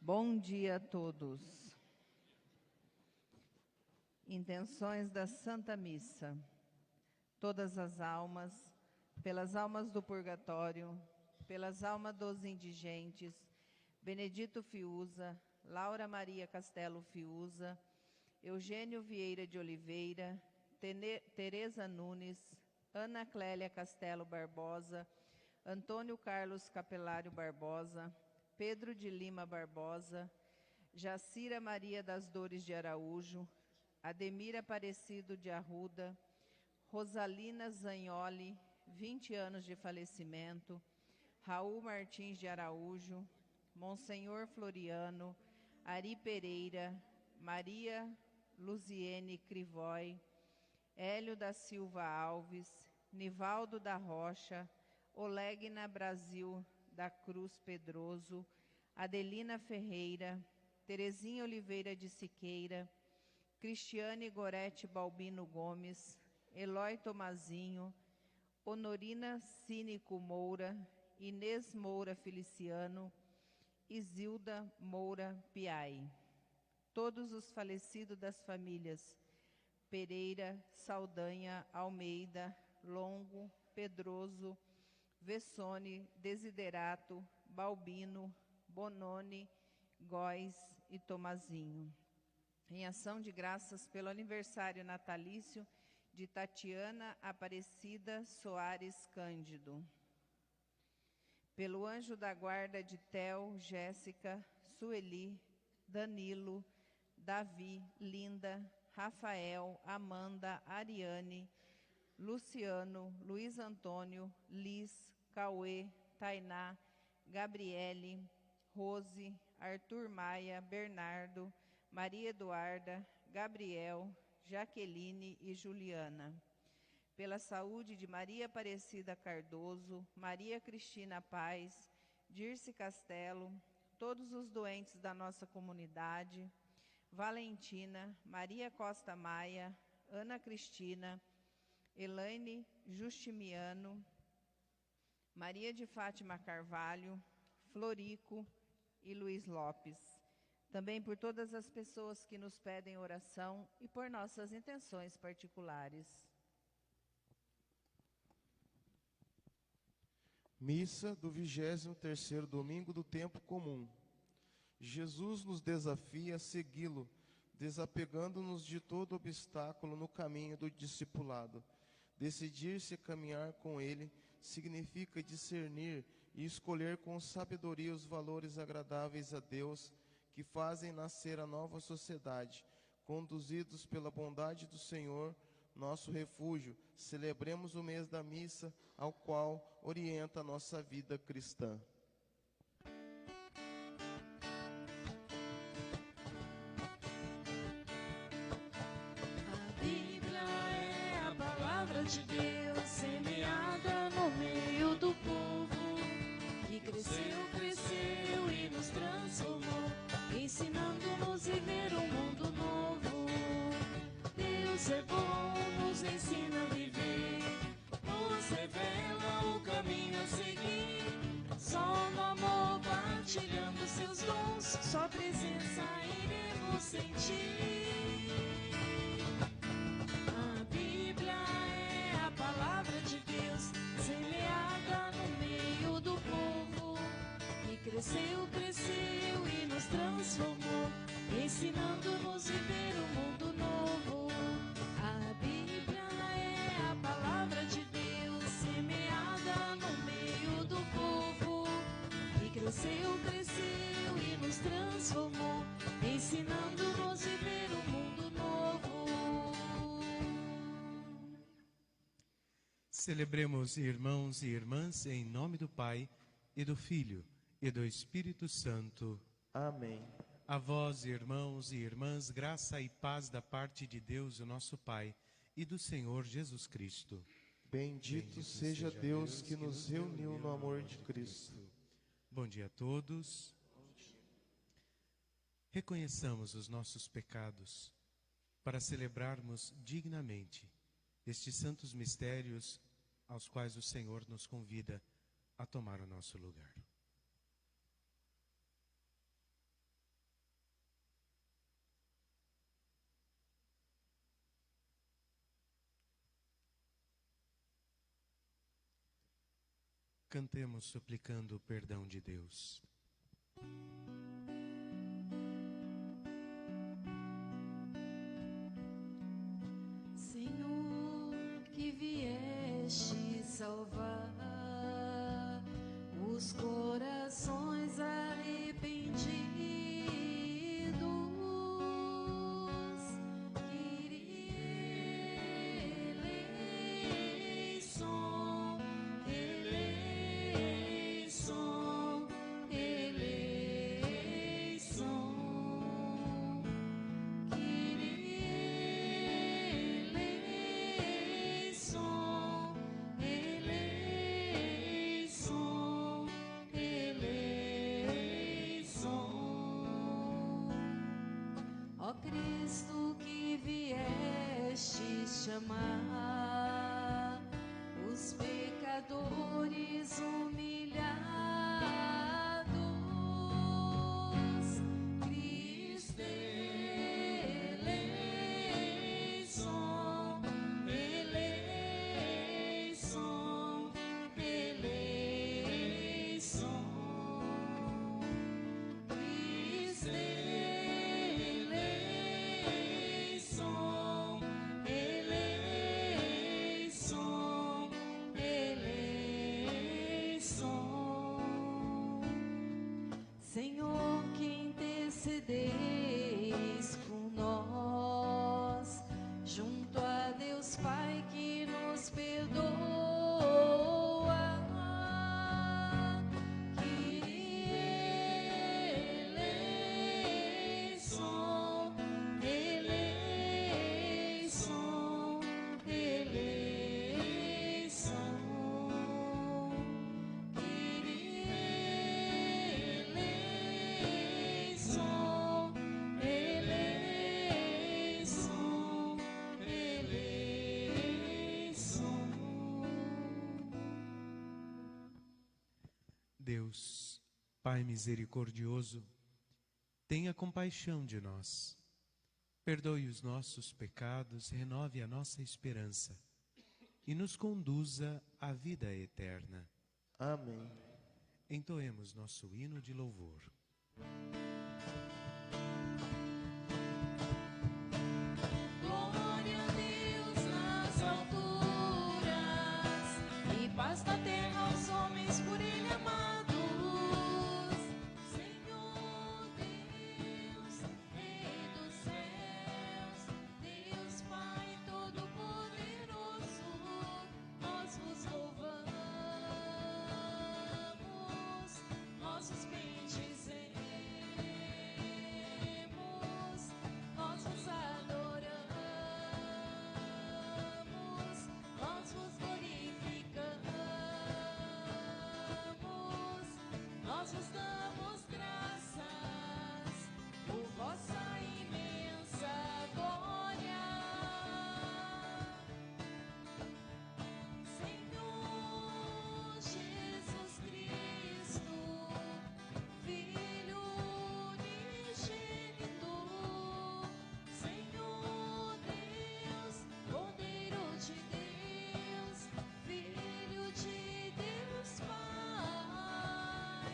Bom dia a todos. Intenções da Santa Missa. Todas as almas, pelas almas do purgatório, pelas almas dos indigentes, Benedito Fiuza, Laura Maria Castelo Fiuza, Eugênio Vieira de Oliveira, Tereza Nunes, Ana Clélia Castelo Barbosa, Antônio Carlos Capelário Barbosa, Pedro de Lima Barbosa, Jacira Maria das Dores de Araújo, Ademir Aparecido de Arruda, Rosalina Zagnoli, 20 anos de falecimento, Raul Martins de Araújo, Monsenhor Floriano, Ari Pereira, Maria Luziene Crivói, Hélio da Silva Alves, Nivaldo da Rocha, Olegna Brasil da Cruz Pedroso, Adelina Ferreira, Terezinha Oliveira de Siqueira, Cristiane Gorete Balbino Gomes, Eloy Tomazinho, Honorina Cínico Moura, Inês Moura Feliciano, Isilda Moura Piai. Todos os falecidos das famílias Pereira, Saldanha, Almeida, Longo, Pedroso, Vessone, Desiderato, Balbino, Bononi, Góes e Tomazinho. Em ação de graças pelo aniversário natalício de Tatiana Aparecida Soares Cândido. Pelo anjo da guarda de Theo, Jéssica, Sueli, Danilo, Davi, Linda, Rafael, Amanda, Ariane, Luciano, Luiz Antônio, Liz, Cauê, Tainá, Gabriele, Rose, Arthur Maia, Bernardo, Maria Eduarda, Gabriel, Jaqueline e Juliana. Pela saúde de Maria Aparecida Cardoso, Maria Cristina Paz, Dirce Castelo, todos os doentes da nossa comunidade, Valentina, Maria Costa Maia, Ana Cristina, Elaine Justiniano, Maria de Fátima Carvalho, Florico e Luiz Lopes. Também por todas as pessoas que nos pedem oração e por nossas intenções particulares. Missa do 23º domingo do tempo comum. Jesus nos desafia a segui-lo, desapegando-nos de todo obstáculo no caminho do discipulado. Decidir-se a caminhar com ele significa discernir e escolher com sabedoria os valores agradáveis a Deus que fazem nascer a nova sociedade. Conduzidos pela bondade do Senhor, nosso refúgio, celebremos o mês da missa, ao qual orienta a nossa vida cristã. A Bíblia é a palavra de Deus, semeada no meio do povo, que cresceu, cresceu e nos transformou, ensinando-nos a viver um mundo novo. Deus é bom, nos ensina a viver, nos revela o caminho a seguir. Só no amor, partilhando seus dons, sua presença iremos sentir. A Bíblia é a palavra de Deus, semeada no meio do povo, que cresceu, cresceu e nos transformou, ensinando-nos a viver um mundo novo. A Bíblia é a palavra de Deus, semeada no meio do povo, que cresceu, cresceu e nos transformou, ensinando-nos a viver um mundo novo. Celebremos, irmãos e irmãs, em nome do Pai, e do Filho, e do Espírito Santo. Amém. A vós, irmãos e irmãs, graça e paz da parte de Deus, o nosso Pai, e do Senhor Jesus Cristo. Bendito seja Deus que nos reuniu no amor de Cristo. Bom dia a todos. Reconheçamos os nossos pecados para celebrarmos dignamente estes santos mistérios aos quais o Senhor nos convida a tomar o nosso lugar. Cantemos suplicando o perdão de Deus. Senhor, que vieste salvar os corações arrependidos, eleison, eleison, eleison, eleison, eleison, eleison. Ó Cristo, que vieste chamar os pecadores humilhados, Cristo, eleison, eleison, eleison, Cristo, eleison, eleison, eleição. Senhor, que intercedeis por nós, junto a Deus Pai que nos perdoa, que eleison, eleison, eleição. Eleison, eleison, eleição. Deus, Pai misericordioso, tenha compaixão de nós. Perdoe os nossos pecados, renove a nossa esperança e nos conduza à vida eterna. Amém. Entoemos nosso hino de louvor. Glória a Deus nas alturas e paz na terra aos homens por Ele amados. Senhor Deus, Rei dos céus, Deus Pai Todo-Poderoso, nós vos louvamos, nós vos bendizemos, nós vos adoramos, nós vos glorificamos, nós vos damos graças por vossa imensa glória. Senhor Jesus Cristo, Filho unigênito, Senhor Deus, Cordeiro de Deus, Filho de Deus Pai,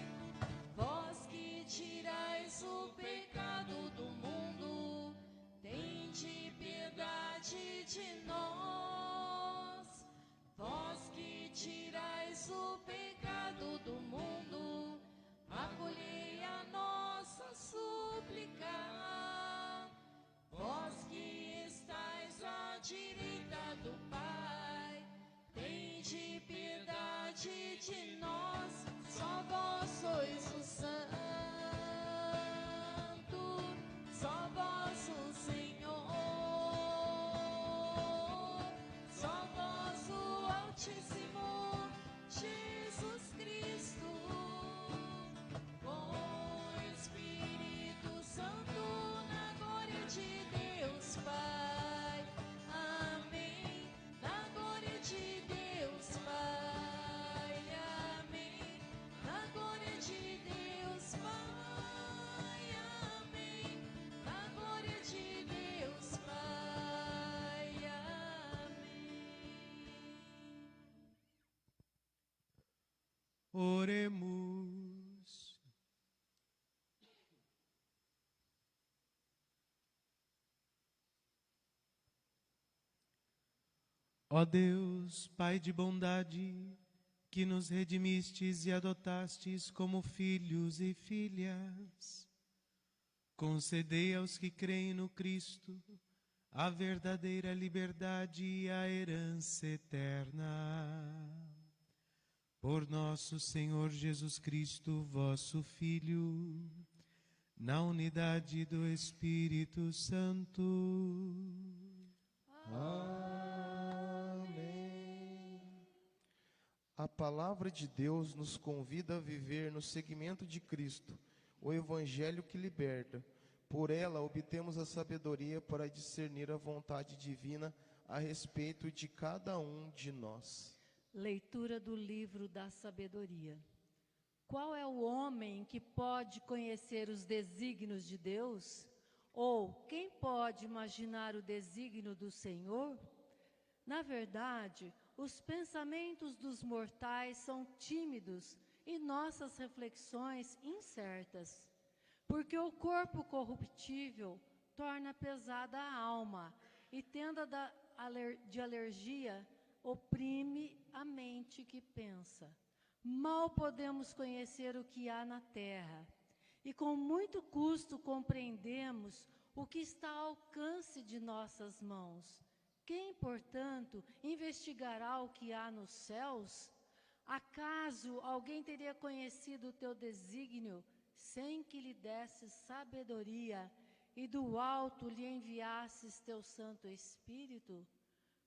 Oremos. Ó Deus, Pai de bondade, que nos redimistes e adotastes como filhos e filhas, concedei aos que creem no Cristo a verdadeira liberdade e a herança eterna. Por nosso Senhor Jesus Cristo, vosso Filho, na unidade do Espírito Santo. Amém. A palavra de Deus nos convida a viver no seguimento de Cristo, o Evangelho que liberta. Por ela obtemos a sabedoria para discernir a vontade divina a respeito de cada um de nós. Leitura do livro da sabedoria. Qual é o homem que pode conhecer os desígnios de Deus? Ou quem pode imaginar o desígnio do Senhor? Na verdade, os pensamentos dos mortais são tímidos e nossas reflexões incertas. Porque o corpo corruptível torna pesada a alma e tenda de alergia oprime a mente que pensa. Mal podemos conhecer o que há na terra, e com muito custo compreendemos o que está ao alcance de nossas mãos. Quem, portanto, investigará o que há nos céus? Acaso alguém teria conhecido o teu desígnio sem que lhe desses sabedoria e do alto lhe enviasses teu Santo Espírito?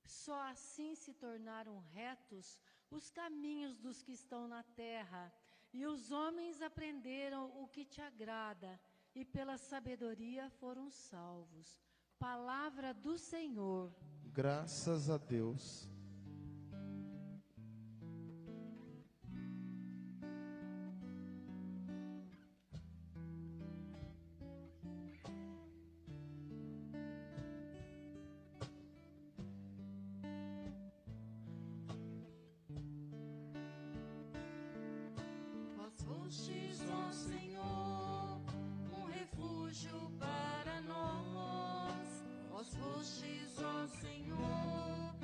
Só assim se tornaram retos os caminhos dos que estão na terra, e os homens aprenderam o que te agrada, e pela sabedoria foram salvos. Palavra do Senhor. Graças a Deus. Vós fostes, ó Senhor, um refúgio para nós. Vós fostes, ó Senhor,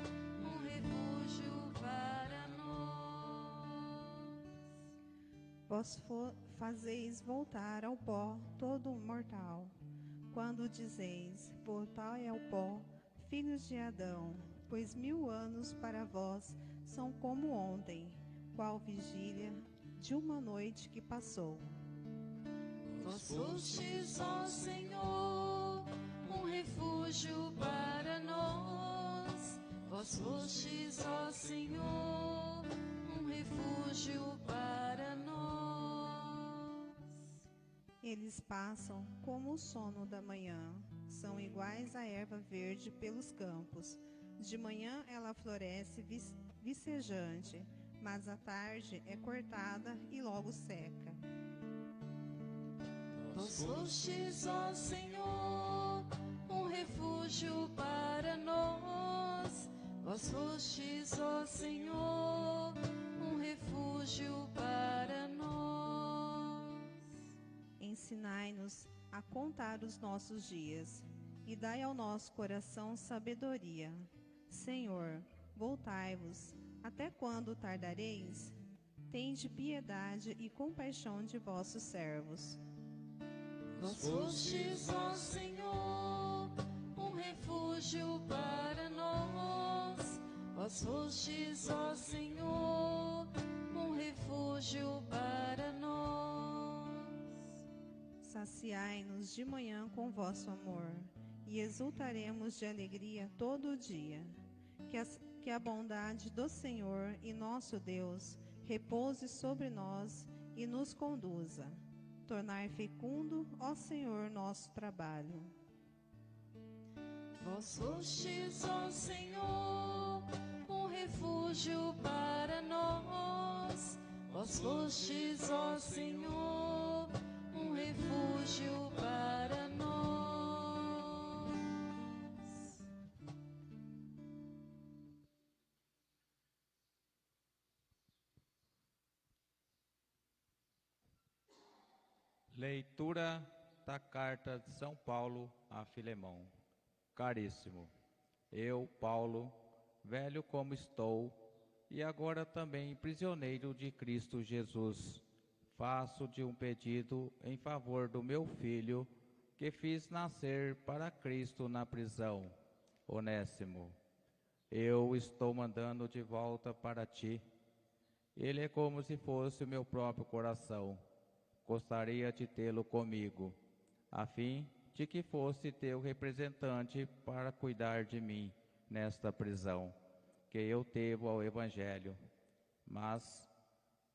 um refúgio para nós. Vós fazeis voltar ao pó todo mortal. Quando dizeis, voltai ao pó, filhos de Adão, pois 1000 anos para vós são como ontem, qual vigília de uma noite que passou. Vós fostes, ó Senhor, um refúgio para nós. Vós fostes, ó Senhor, um refúgio para nós. Eles passam como o sono da manhã, são iguais à erva verde pelos campos. De manhã ela floresce vicejante, mas à tarde é cortada e logo seca. Vós fostes, ó Senhor, um refúgio para nós. Vós fostes, ó Senhor, um refúgio para nós. Ensinai-nos a contar os nossos dias, e dai ao nosso coração sabedoria. Senhor, voltai-vos. Até quando tardareis? Tende piedade e compaixão de vossos servos. Vós fostes, ó Senhor, um refúgio para nós. Vós fostes, ó Senhor, um refúgio para nós. Saciai-nos de manhã com vosso amor, e exultaremos de alegria todo o dia. Que a bondade do Senhor e nosso Deus repouse sobre nós e nos conduza. Tornar fecundo, ó Senhor, nosso trabalho. Vós fostes, ó Senhor, um refúgio para nós. Vós fostes, ó Senhor, um refúgio para nós. Leitura da carta de São Paulo a Filemão. Caríssimo, eu, Paulo, velho como estou, e agora também prisioneiro de Cristo Jesus, faço-te um pedido em favor do meu filho, que fiz nascer para Cristo na prisão, Onésimo. Eu estou mandando de volta para ti. Ele é como se fosse o meu próprio coração. Gostaria de tê-lo comigo, a fim de que fosse teu representante para cuidar de mim nesta prisão, que eu devo ao Evangelho. Mas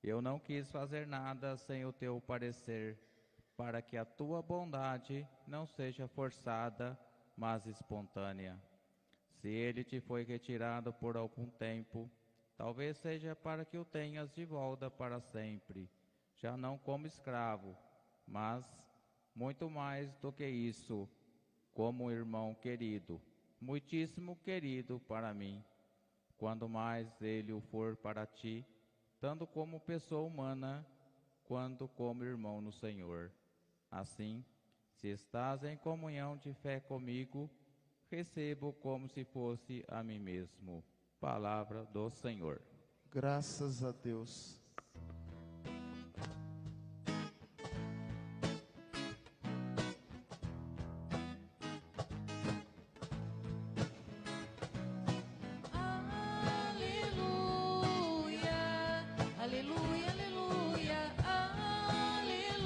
eu não quis fazer nada sem o teu parecer, para que a tua bondade não seja forçada, mas espontânea. Se ele te foi retirado por algum tempo, talvez seja para que o tenhas de volta para sempre, já não como escravo, mas, muito mais do que isso, como um irmão querido, muitíssimo querido para mim. Quando mais ele o for para ti, tanto como pessoa humana, quanto como irmão no Senhor. Assim, se estás em comunhão de fé comigo, recebo como se fosse a mim mesmo. Palavra do Senhor. Graças a Deus. Aleluia, aleluia, aleluia,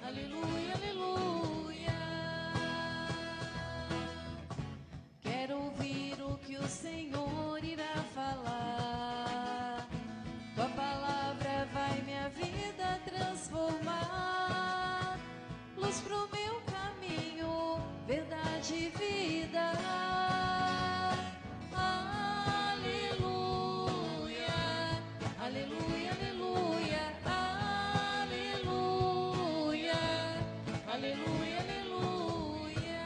aleluia, aleluia, aleluia. Quero ouvir o que o Senhor irá falar. Tua palavra vai minha vida transformar. Luz pro meu caminho, verdade e vida. Aleluia, aleluia, aleluia, aleluia, aleluia, aleluia.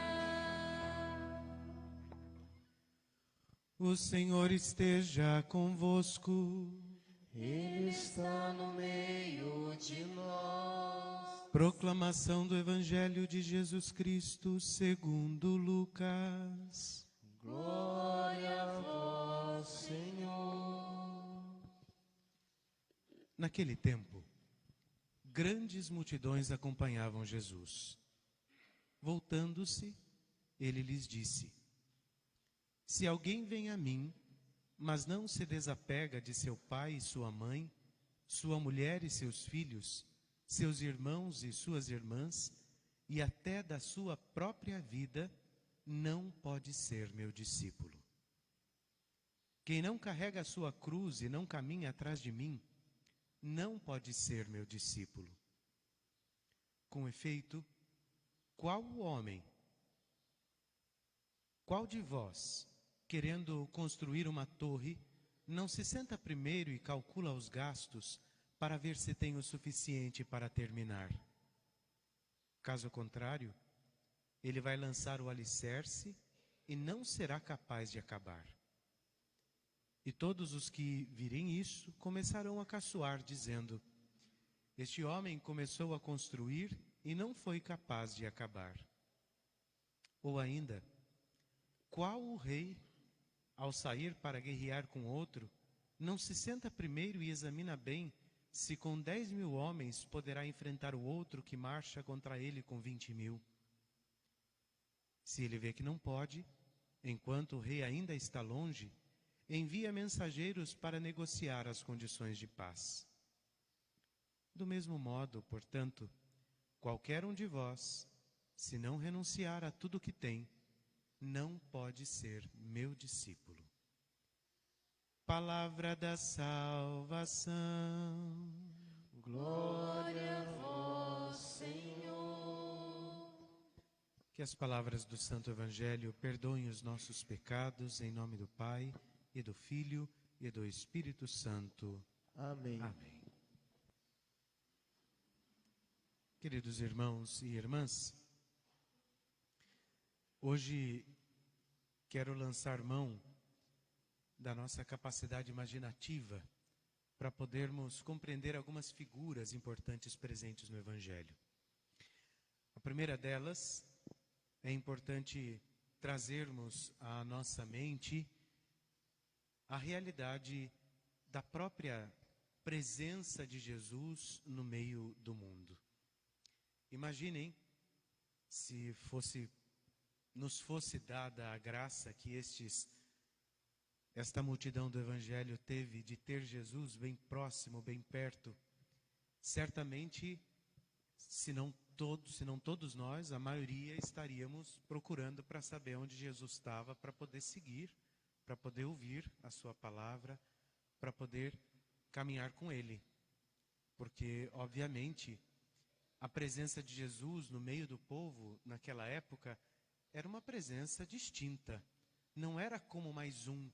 O Senhor esteja convosco. Ele está no meio de nós. Proclamação do Evangelho de Jesus Cristo segundo Lucas. Glória a vós, Senhor. Naquele tempo, grandes multidões acompanhavam Jesus. Voltando-se, ele lhes disse: Se alguém vem a mim, mas não se desapega de seu pai e sua mãe, sua mulher e seus filhos, seus irmãos e suas irmãs, e até da sua própria vida, não pode ser meu discípulo. Quem não carrega a sua cruz e não caminha atrás de mim, não pode ser meu discípulo. Com efeito, qual de vós, querendo construir uma torre, não se senta primeiro e calcula os gastos para ver se tem o suficiente para terminar? Caso contrário, ele vai lançar o alicerce e não será capaz de acabar. E todos os que virem isso começarão a caçoar, dizendo: Este homem começou a construir e não foi capaz de acabar. Ou ainda, qual o rei, ao sair para guerrear com outro, não se senta primeiro e examina bem se com 10.000 homens poderá enfrentar o outro que marcha contra ele com 20.000? Se ele vê que não pode, enquanto o rei ainda está longe, envia mensageiros para negociar as condições de paz. Do mesmo modo, portanto, qualquer um de vós, se não renunciar a tudo que tem, não pode ser meu discípulo. Palavra da salvação. Glória a vós, Senhor. Que as palavras do Santo Evangelho perdoem os nossos pecados, em nome do Pai, e do Filho, e do Espírito Santo. Amém. Amém. Queridos irmãos e irmãs, hoje quero lançar mão da nossa capacidade imaginativa para podermos compreender algumas figuras importantes presentes no Evangelho. A primeira delas, é importante trazermos à nossa mente a realidade da própria presença de Jesus no meio do mundo. Imaginem se nos fosse dada a graça que esta multidão do Evangelho teve de ter Jesus bem próximo, bem perto. Certamente, se não todos nós, a maioria estaríamos procurando para saber onde Jesus estava, para poder seguir, para poder ouvir a sua palavra, para poder caminhar com Ele. Porque, obviamente, a presença de Jesus no meio do povo, naquela época, era uma presença distinta. Não era como mais um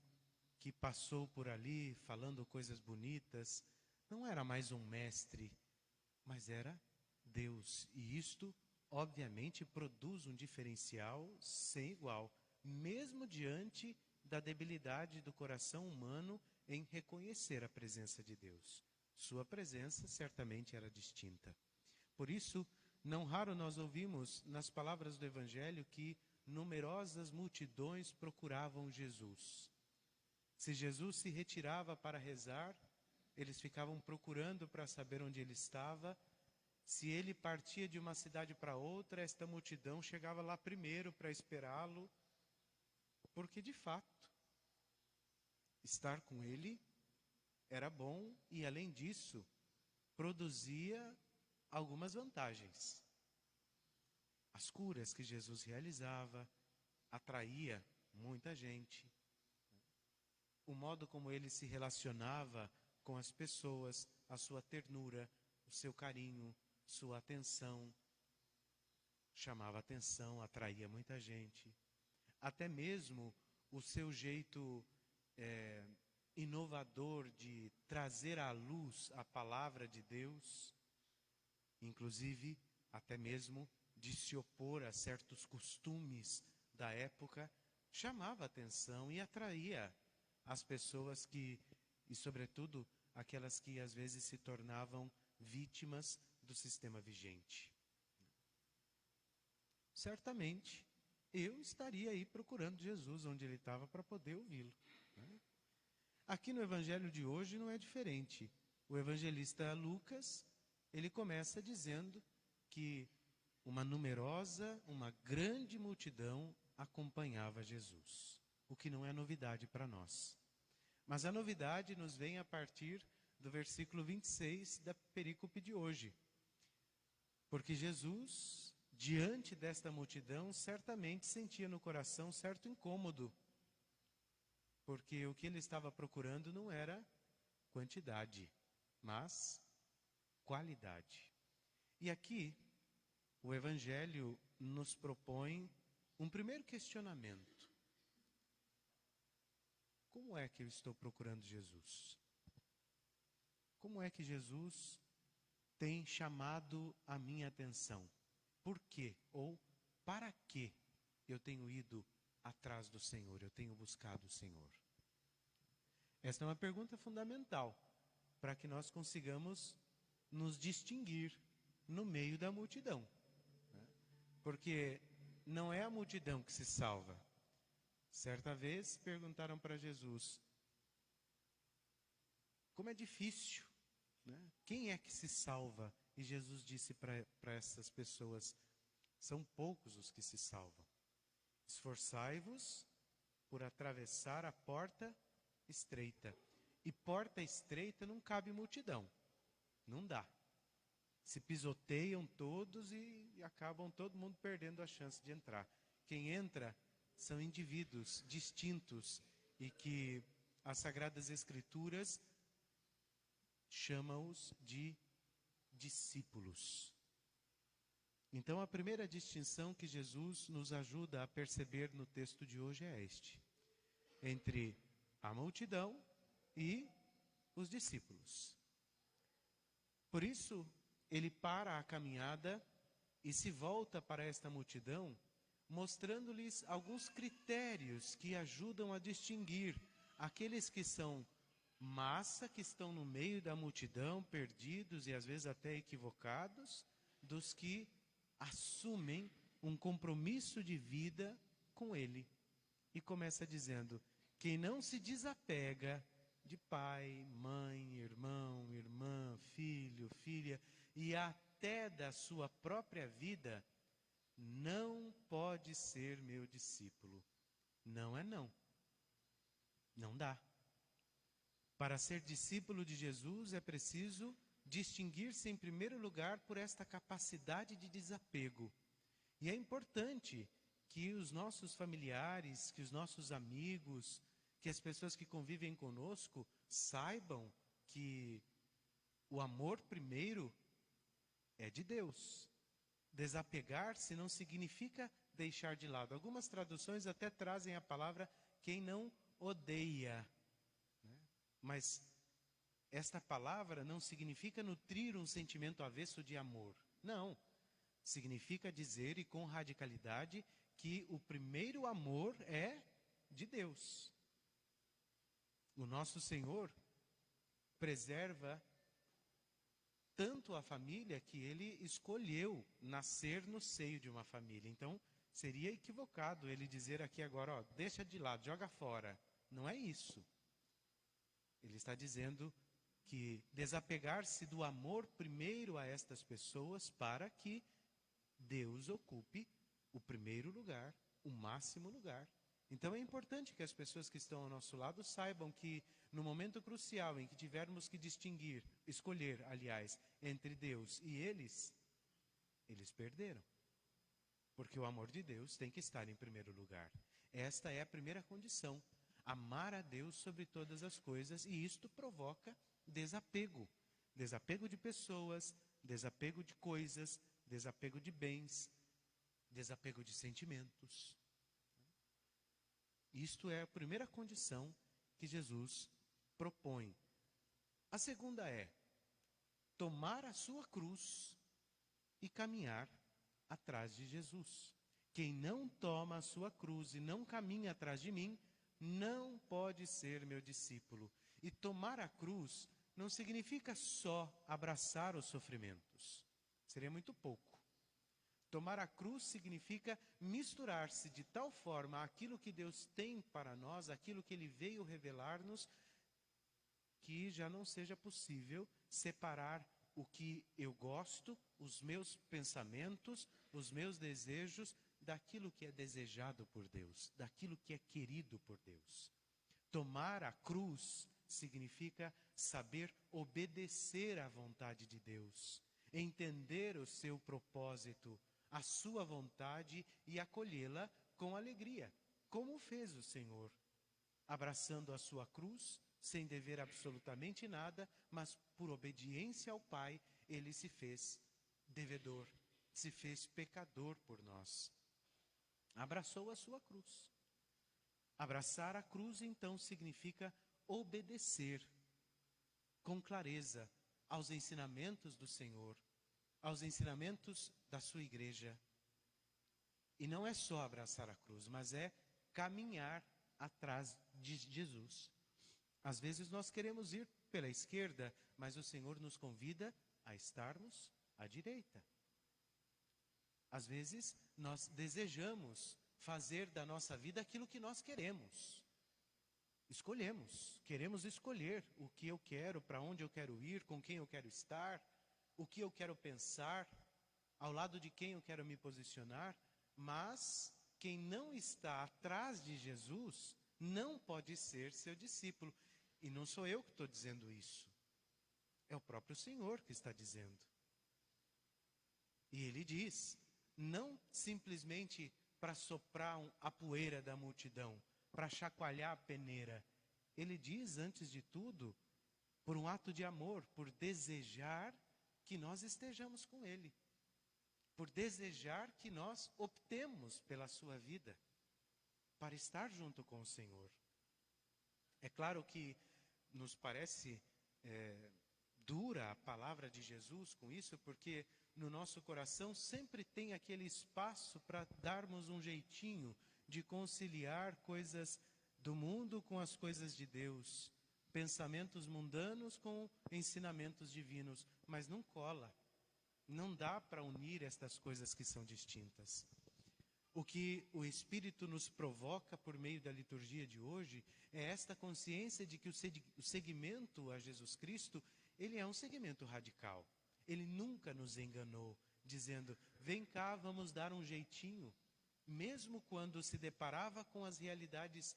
que passou por ali falando coisas bonitas. Não era mais um mestre, mas era Deus. E isto, obviamente, produz um diferencial sem igual, mesmo diante da debilidade do coração humano em reconhecer a presença de Deus. Sua presença certamente era distinta. Por isso, não raro nós ouvimos nas palavras do Evangelho que numerosas multidões procuravam Jesus. Se Jesus se retirava para rezar, eles ficavam procurando para saber onde ele estava. Se ele partia de uma cidade para outra, esta multidão chegava lá primeiro para esperá-lo, porque de fato, estar com ele era bom e, além disso, produzia algumas vantagens. As curas que Jesus realizava atraía muita gente. O modo como ele se relacionava com as pessoas, a sua ternura, o seu carinho, sua atenção, chamava atenção, atraía muita gente. Até mesmo o seu jeito inovador de trazer à luz a palavra de Deus, inclusive até mesmo de se opor a certos costumes da época, chamava atenção e atraía as pessoas e sobretudo, aquelas que às vezes se tornavam vítimas do sistema vigente. Certamente, eu estaria aí procurando Jesus onde ele estava para poder ouvi-lo. Aqui no Evangelho de hoje não é diferente. O evangelista Lucas, ele começa dizendo que uma grande multidão acompanhava Jesus, o que não é novidade para nós. Mas a novidade nos vem a partir do versículo 26 da perícope de hoje. Porque Jesus, diante desta multidão, certamente sentia no coração certo incômodo, porque o que ele estava procurando não era quantidade, mas qualidade. E aqui, o Evangelho nos propõe um primeiro questionamento. Como é que eu estou procurando Jesus? Como é que Jesus tem chamado a minha atenção? Por quê? Ou para que eu tenho ido atrás do Senhor, eu tenho buscado o Senhor? Esta é uma pergunta fundamental para que nós consigamos nos distinguir no meio da multidão. Porque não é a multidão que se salva. Certa vez perguntaram para Jesus, como é difícil, né? Quem é que se salva? E Jesus disse para essas pessoas, são poucos os que se salvam. Esforçai-vos por atravessar a porta estreita. E porta estreita não cabe multidão. Não dá. Se pisoteiam todos e acabam todo mundo perdendo a chance de entrar. Quem entra são indivíduos distintos e que as Sagradas Escrituras chamam-os de discípulos. Então, a primeira distinção que Jesus nos ajuda a perceber no texto de hoje é entre a multidão e os discípulos. Por isso, ele para a caminhada e se volta para esta multidão, mostrando-lhes alguns critérios que ajudam a distinguir aqueles que são massa que estão no meio da multidão, perdidos e às vezes até equivocados, dos que assumem um compromisso de vida com Ele. E começa dizendo: quem não se desapega de pai, mãe, irmão, irmã, filho, filha, e até da sua própria vida, não pode ser meu discípulo. Não é não. Não dá. Para ser discípulo de Jesus é preciso distinguir-se em primeiro lugar por esta capacidade de desapego. E é importante que os nossos familiares, que os nossos amigos, que as pessoas que convivem conosco saibam que o amor primeiro é de Deus. Desapegar-se não significa deixar de lado. Algumas traduções até trazem a palavra quem não odeia, né? Mas esta palavra não significa nutrir um sentimento avesso de amor. Não. Significa dizer, e com radicalidade, que o primeiro amor é de Deus. O nosso Senhor preserva tanto a família que Ele escolheu nascer no seio de uma família. Então, seria equivocado Ele dizer aqui agora, ó, deixa de lado, joga fora. Não é isso. Ele está dizendo que desapegar-se do amor primeiro a estas pessoas para que Deus ocupe o primeiro lugar, o máximo lugar. Então é importante que as pessoas que estão ao nosso lado saibam que no momento crucial em que tivermos que escolher, aliás, entre Deus e eles perderam. Porque o amor de Deus tem que estar em primeiro lugar. Esta é a primeira condição. Amar a Deus sobre todas as coisas, e isto provoca desapego. Desapego de pessoas, desapego de coisas, desapego de bens, desapego de sentimentos. Isto é a primeira condição que Jesus propõe. A segunda é tomar a sua cruz e caminhar atrás de Jesus. Quem não toma a sua cruz e não caminha atrás de mim, não pode ser meu discípulo. E tomar a cruz não significa só abraçar os sofrimentos. Seria muito pouco. Tomar a cruz significa misturar-se de tal forma àquilo que Deus tem para nós, aquilo que Ele veio revelar-nos, que já não seja possível separar o que eu gosto, os meus pensamentos, os meus desejos, daquilo que é desejado por Deus, daquilo que é querido por Deus. Tomar a cruz significa saber obedecer à vontade de Deus, entender o seu propósito, a sua vontade e acolhê-la com alegria, como fez o Senhor, abraçando a sua cruz, sem dever absolutamente nada, mas por obediência ao Pai, Ele se fez devedor, se fez pecador por nós. Abraçou a sua cruz. Abraçar a cruz, então, significa obedecer com clareza aos ensinamentos do Senhor, aos ensinamentos da sua igreja. E não é só abraçar a cruz, mas é caminhar atrás de Jesus. Às vezes nós queremos ir pela esquerda, mas o Senhor nos convida a estarmos à direita. Às vezes nós desejamos fazer da nossa vida aquilo que nós queremos. Queremos escolher o que eu quero, para onde eu quero ir, com quem eu quero estar, o que eu quero pensar, ao lado de quem eu quero me posicionar, mas quem não está atrás de Jesus não pode ser seu discípulo. E não sou eu que estou dizendo isso, é o próprio Senhor que está dizendo. E Ele diz, não simplesmente para soprar a poeira da multidão, para chacoalhar a peneira. Ele diz, antes de tudo, por um ato de amor, por desejar que nós estejamos com Ele, por desejar que nós optemos pela sua vida, para estar junto com o Senhor. É claro que nos parece dura a palavra de Jesus com isso, porque no nosso coração sempre tem aquele espaço para darmos um jeitinho de conciliar coisas do mundo com as coisas de Deus, pensamentos mundanos com ensinamentos divinos, mas não cola. Não dá para unir estas coisas que são distintas. O que o Espírito nos provoca por meio da liturgia de hoje é esta consciência de que o seguimento a Jesus Cristo, ele é um seguimento radical. Ele nunca nos enganou, dizendo, vem cá, vamos dar um jeitinho. Mesmo quando se deparava com as realidades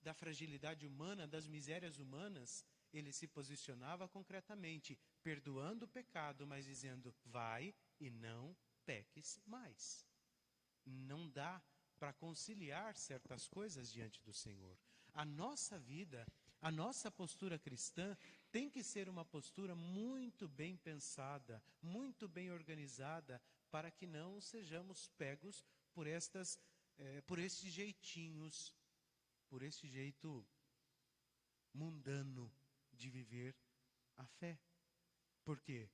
da fragilidade humana, das misérias humanas, ele se posicionava concretamente, perdoando o pecado, mas dizendo, vai e não peques mais. Não dá para conciliar certas coisas diante do Senhor. A nossa vida, a nossa postura cristã tem que ser uma postura muito bem pensada, muito bem organizada, para que não sejamos pegos por estes jeitinhos, por esse jeito mundano de viver a fé. Por quê?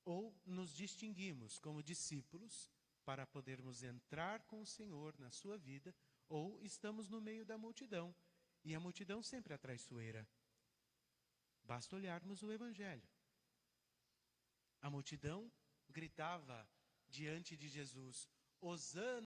Ou nos distinguimos como discípulos para podermos entrar com o Senhor na sua vida, ou estamos no meio da multidão, e a multidão sempre é traiçoeira. Basta olharmos o Evangelho. A multidão gritava diante de Jesus, Hosana